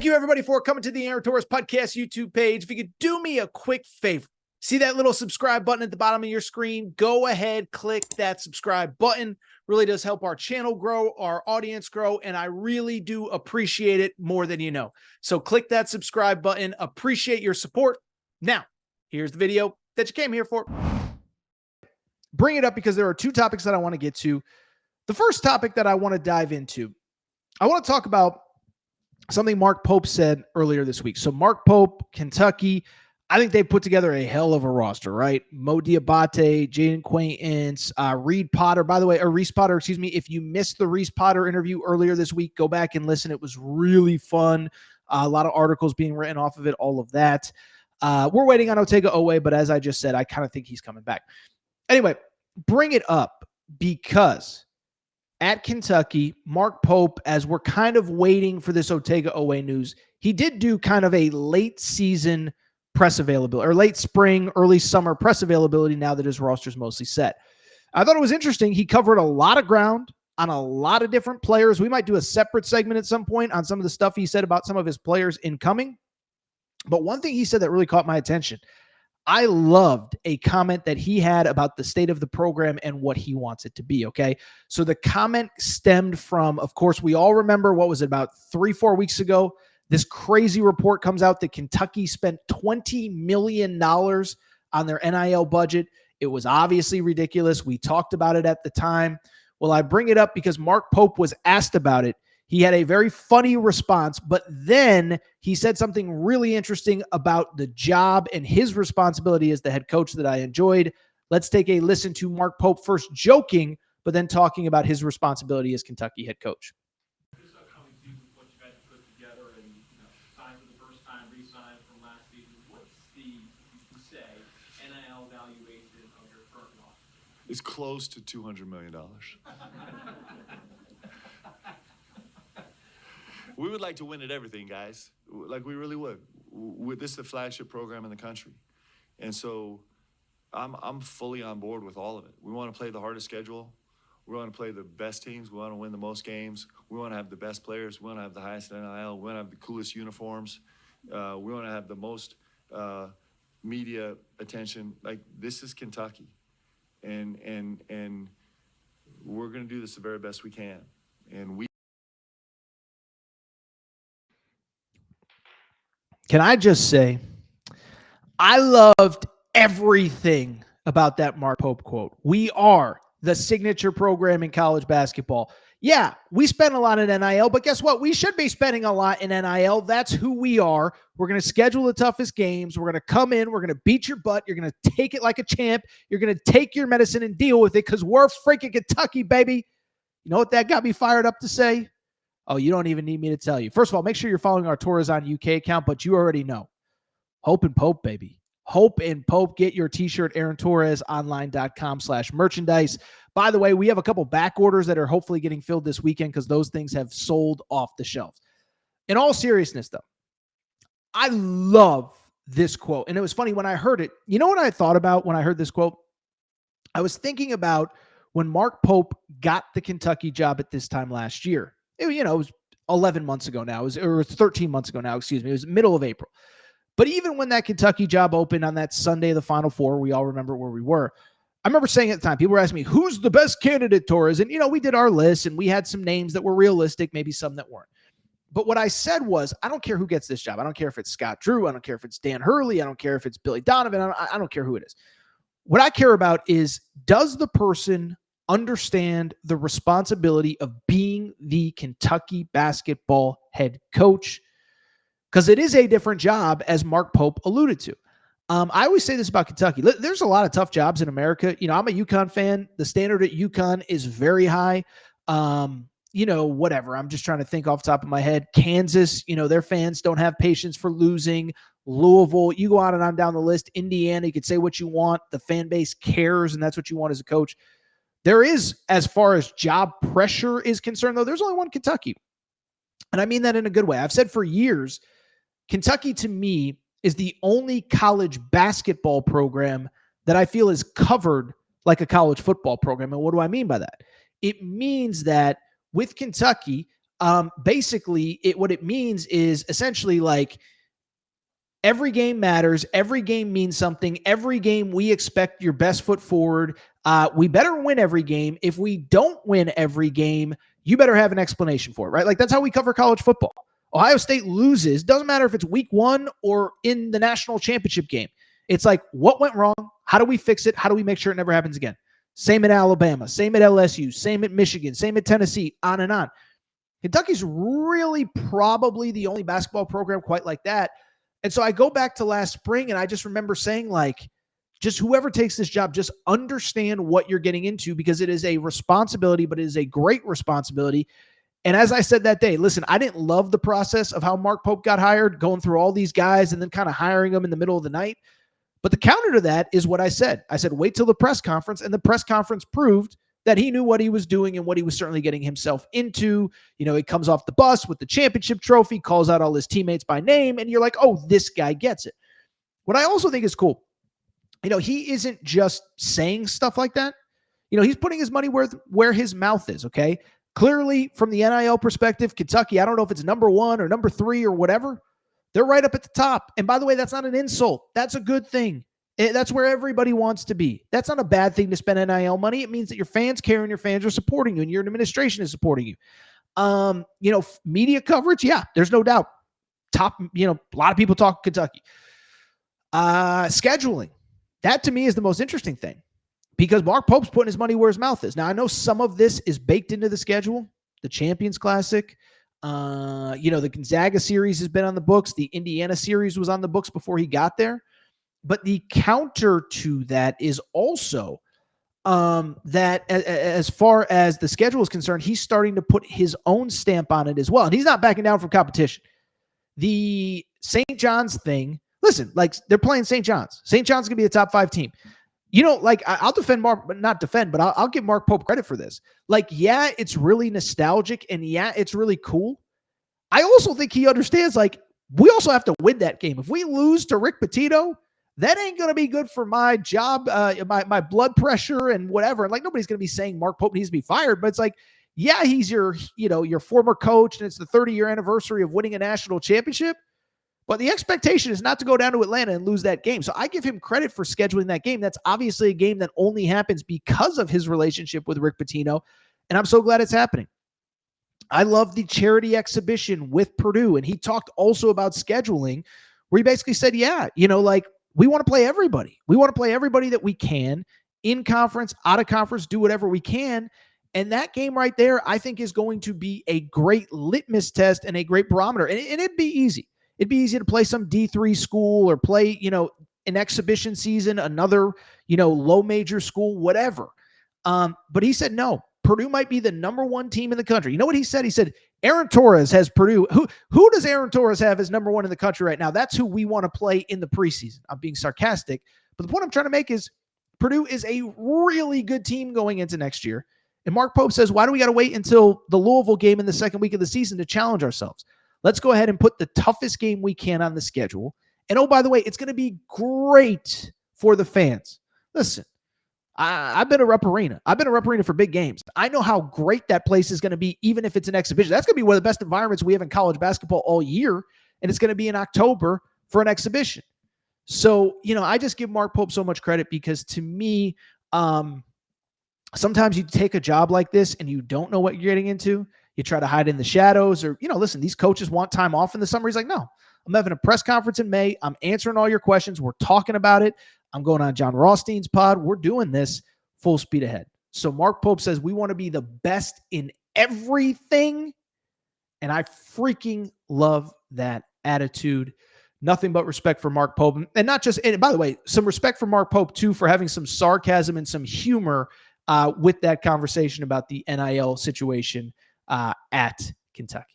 Thank you, everybody, for coming to the Aaron Torres Podcast YouTube page. If you could do me a quick favor, see that little subscribe button at the bottom of your screen? Go ahead, click that subscribe button. Really does help our channel grow, our audience grow, and I really do appreciate it more than you know. So click that subscribe button. Appreciate your support. Now, here's the video that you came here for. Bring it up because there are two topics that I want to get to. The first topic that I want to dive into, I want to talk about something Mark Pope said earlier this week. So Mark Pope, Kentucky, I think they put together a hell of a roster, right? Mo Diabate, Jaden Quaintance, Reese Potter, excuse me. If you missed the Reese Potter interview earlier this week, go back and listen. It was really fun. A lot of articles being written off of it, all of that. We're waiting on Otega Oweh, but as I just said, I kind of think he's coming back. Anyway, bring it up because at Kentucky, Mark Pope, as we're kind of waiting for this Otega Oweh news, he did do kind of a late season press availability, or late spring, early summer press availability now that his roster's mostly set. I thought it was interesting. He covered a lot of ground on a lot of different players. We might do a separate segment at some point on some of the stuff he said about some of his players incoming. But one thing he said that really caught my attention, I loved a comment that he had about the state of the program and what he wants it to be, okay? So the comment stemmed from, of course, we all remember, what was it, about 3-4 weeks ago? This crazy report comes out that Kentucky spent $20 million on their NIL budget. It was obviously ridiculous. We talked about it at the time. Well, I bring it up because Mark Pope was asked about it. He had a very funny response, but then he said something really interesting about the job and his responsibility as the head coach that I enjoyed. Let's take a listen to Mark Pope first joking, but then talking about his responsibility as Kentucky head coach. This upcoming season, what you guys put together and signed for the first time, re-signed from last season. What's the, you say, NIL valuation of your current roster? It's close to $200 million. We would like to win at everything, guys. Like we really would. This is the flagship program in the country. And so I'm fully on board with all of it. We want to play the hardest schedule. We want to play the best teams. We want to win the most games. We want to have the best players. We want to have the highest NIL. We want to have the coolest uniforms. We want to have the most media attention. Like, this is Kentucky. And we're going to do this the very best we can. And Can I just say, I loved everything about that Mark Pope quote. We are the signature program in college basketball. Yeah, we spend a lot in NIL, but guess what? We should be spending a lot in NIL. That's who we are. We're going to schedule the toughest games. We're going to come in. We're going to beat your butt. You're going to take it like a champ. You're going to take your medicine and deal with it because we're freaking Kentucky, baby. You know what that got me fired up to say? Oh, you don't even need me to tell you. First of all, make sure you're following our Torres on UK account, but you already know. Hope and Pope, baby. Hope and Pope. Get your t-shirt, AaronTorresOnline.com/merchandise. By the way, we have a couple back orders that are hopefully getting filled this weekend because those things have sold off the shelves. In all seriousness, though, I love this quote. And it was funny when I heard it. You know what I thought about when I heard this quote? I was thinking about when Mark Pope got the Kentucky job at this time last year. It was 11 months ago now. It was 13 months ago now, excuse me. It was middle of April. But even when that Kentucky job opened on that Sunday of the Final Four, we all remember where we were. I remember saying at the time, people were asking me, who's the best candidate, Torres? And, we did our list, and we had some names that were realistic, maybe some that weren't. But what I said was, I don't care who gets this job. I don't care if it's Scott Drew. I don't care if it's Dan Hurley. I don't care if it's Billy Donovan. I don't care who it is. What I care about is, does the person understand the responsibility of being the Kentucky basketball head coach? Because it is a different job, as Mark Pope alluded to. I always say this about Kentucky. There's a lot of tough jobs in America. I'm a UConn fan. The standard at UConn is very high. Whatever. I'm just trying to think off the top of my head. Kansas, their fans don't have patience for losing. Louisville, you go on and on down the list. Indiana, you could say what you want. The fan base cares, and that's what you want as a coach. There is, as far as job pressure is concerned, though, there's only one Kentucky. And I mean that in a good way. I've said for years, Kentucky, to me, is the only college basketball program that I feel is covered like a college football program. And what do I mean by that? It means that with Kentucky, Basically, what it means is essentially like every game matters. Every game means something. Every game we expect your best foot forward. We better win every game. If we don't win every game, you better have an explanation for it, right? Like that's how we cover college football. Ohio State loses. Doesn't matter if it's week 1 or in the national championship game. It's like, what went wrong? How do we fix it? How do we make sure it never happens again? Same at Alabama, same at LSU, same at Michigan, same at Tennessee, on and on. Kentucky's really probably the only basketball program quite like that. And so I go back to last spring and I just remember saying like, just whoever takes this job, just understand what you're getting into because it is a responsibility, but it is a great responsibility. And as I said that day, listen, I didn't love the process of how Mark Pope got hired, going through all these guys and then kind of hiring them in the middle of the night. But the counter to that is what I said. I said, wait till the press conference. And the press conference proved that he knew what he was doing and what he was certainly getting himself into. You know, he comes off the bus with the championship trophy, calls out all his teammates by name, and you're like, oh, this guy gets it. What I also think is cool, you know, he isn't just saying stuff like that. You know, he's putting his money where his mouth is, okay? Clearly, from the NIL perspective, Kentucky, I don't know if it's number 1 or number 3 or whatever, they're right up at the top. And by the way, that's not an insult. That's a good thing. That's where everybody wants to be. That's not a bad thing to spend NIL money. It means that your fans care and your fans are supporting you and your administration is supporting you. You know, media coverage, yeah, there's no doubt. Top, you know, a lot of people talk Kentucky. Scheduling, that to me is the most interesting thing because Mark Pope's putting his money where his mouth is. Now, I know some of this is baked into the schedule, the Champions Classic. You know, the Gonzaga series has been on the books. The Indiana series was on the books before he got there. But the counter to that is also that as far as the schedule is concerned, he's starting to put his own stamp on it as well. And he's not backing down from competition. The St. John's thing, listen, like they're playing St. John's. St. John's going to be a top 5 team. You know, like I'll defend Mark, but not defend, but I'll give Mark Pope credit for this. Like, yeah, it's really nostalgic and yeah, it's really cool. I also think he understands, like, we also have to win that game. If we lose to Rick Pitino, that ain't going to be good for my job, my blood pressure and whatever. And like, nobody's going to be saying Mark Pope needs to be fired, but it's like, yeah, he's your former coach and it's the 30-year anniversary of winning a national championship. But the expectation is not to go down to Atlanta and lose that game. So I give him credit for scheduling that game. That's obviously a game that only happens because of his relationship with Rick Pitino. And I'm so glad it's happening. I love the charity exhibition with Purdue. And he talked also about scheduling where he basically said, yeah, you know, like we want to play everybody. We want to play everybody that we can in conference, out of conference, do whatever we can. And that game right there, I think is going to be a great litmus test and a great barometer. And it'd be easy. It'd be easy to play some D3 school or play, you know, an exhibition season, another, you know, low major school, whatever. But he said, no, Purdue might be the number 1 team in the country. You know what he said? He said, Aaron Torres has Purdue. Who does Aaron Torres have as number 1 in the country right now? That's who we want to play in the preseason. I'm being sarcastic, but the point I'm trying to make is Purdue is a really good team going into next year. And Mark Pope says, why do we got to wait until the Louisville game in the second week of the season to challenge ourselves? Let's go ahead and put the toughest game we can on the schedule. And oh, by the way, it's going to be great for the fans. Listen, I've been to Rupp Arena. I've been to Rupp Arena for big games. I know how great that place is going to be, even if it's an exhibition. That's going to be one of the best environments we have in college basketball all year. And it's going to be in October for an exhibition. So, you know, I just give Mark Pope so much credit because to me, sometimes you take a job like this and you don't know what you're getting into. You try to hide in the shadows or, you know, listen, these coaches want time off in the summer. He's like, no, I'm having a press conference in May. I'm answering all your questions. We're talking about it. I'm going on John Rothstein's pod. We're doing this full speed ahead. So Mark Pope says we want to be the best in everything. And I freaking love that attitude. Nothing but respect for Mark Pope. And not just, and by the way, some respect for Mark Pope too, for having some sarcasm and some humor with that conversation about the NIL situation at Kentucky.